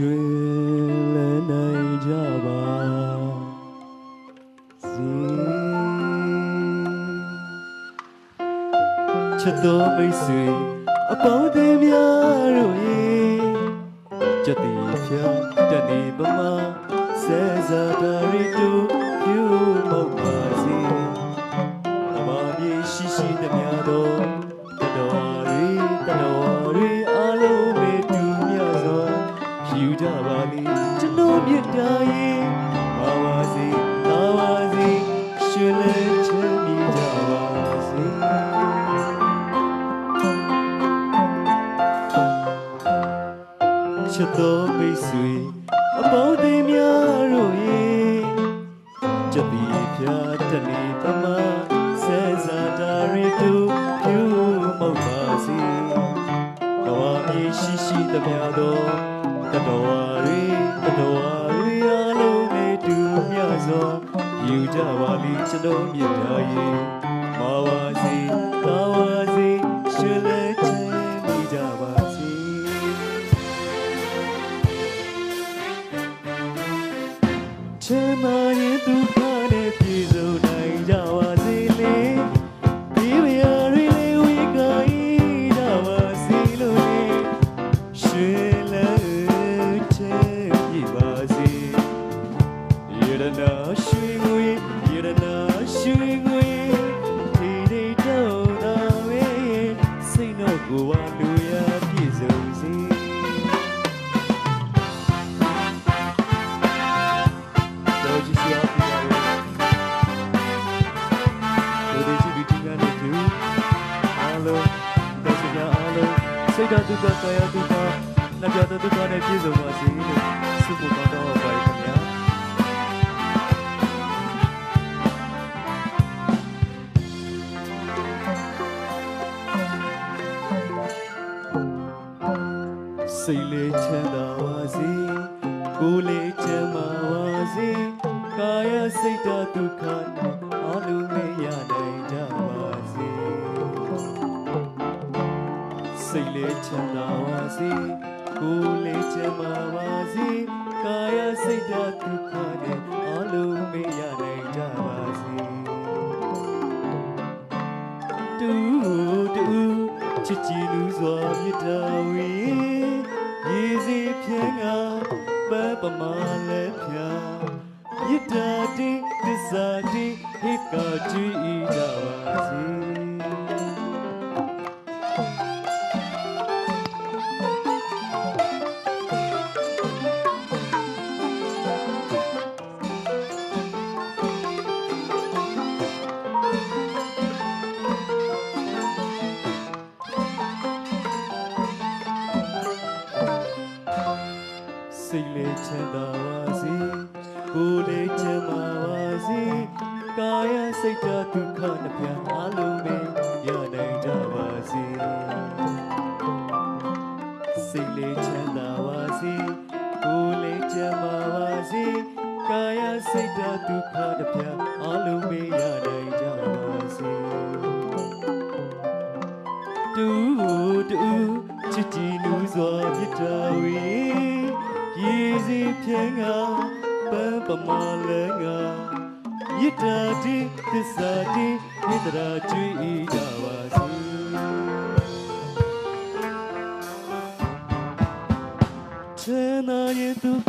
ရွှေလဲနိုင်ကြပါစေချစ်တော်မိတ်ဆွေအပေါင်းအသင်းများတို့ရဲ့ကြက်တီဖြာတက်နေပမာဆဲဇာတာရီတို့ဖြူမောက်ပါစေအမာပြေရှိရှိသမျှသောတတော်ရီအားလုံးပဲတူမြတ်စွာယူကြပါလိကျွန်တော်မြတ်တာရဲ့ပါပါစေပါပါစေရှင်လည်းချမ်းမြေ့ကြပါစေချစ်တော်မိတ်ဆွေအပေါင်းအသင်းများတို့ရဲ့ကြက်တီဖြာတက်နေပမာဆဲဇာတာရီတို့ဖြူမောက်ပါစေကဝါမြေရှိရှိသမျှသောတတော်ရီအားလုံးနဲ့တူမြတ်စွာယူကြပါလိကျွန်တော်မြတ်တာရဲ့မာပါစေသာပါစေရှင်လည်းချမ်းမြေ့ကြပါစေချမ်းသာရင်ဒုက္ခနဲ့ပြည့်စုံနိုင်ကြပါစေလေဒီမယားရီလေးဝေးကိုင်းကြပါစေလို့လေရှင်လည်းချမ်းမြေ့ပါစေရတနာရွှေငွေဒီဒီတော့သာဝေးစိတ်တော့ကိုဝါလူရပြည့်စုံစေတော်ကြီးစွာပြရရဲ့တို့ဒီစီဒီကနေတူအားလုံးတော်စရာအားလုံးစိတ်ဓာတ်ဒုက္ခကာယဒုက္ခနပြတဲ့ဒုက္ခနဲ့ပြည့်စုံပါစေလို့ဆုမကောင်းတော့ပါခင်ဗျာစိတ်လေးချမ်းသာပါစေကိုယ်လေးချမ်းသာပါစေကာယစိတ်ဓာတ်ဒုက္ခနဲ့အားလုံးမရနိုင်ကြပါစေစိတ်လေးချမ်းသာပါစေကိုယ်လေးချမ်းသာပါစေကာယစိတ်ဓာတ်ဒုက္ခနဲ့အားလုံးမရနိုင်ကြပါစေတူချစ်ကြည်လူစွာမြတ်တော်ဝေရေစီဖြဲကပပမာလည်းဖြာမြတ်တာတိသစ္စာတိဟိကတိကြပါစေစိတ်လေးချမ်းသာပါစေကိုယ်လေးချမ်းသာပါစေကာယစိတ်ဓာတ်ဒုက္ခနှပြအားလုံးပဲရနိုင်ကြပါစေစိတ်လေးချမ်းသာပါစေကိုယ်လေးချမ်းသာပါစေကာယစိတ်ဓာတ်ဒုက္ခနှပြအားလုံးပဲရနိုင်ကြပါစေတူချစ်ကြည်လူစွာမြတ်တော်ဝေရေစီဖြဲကပမာလည်းကမြတ်တာတိသစ္စာတိဣတရာကျွေးကြပါစေချမ်းသာရဲ့ဒုက္ခ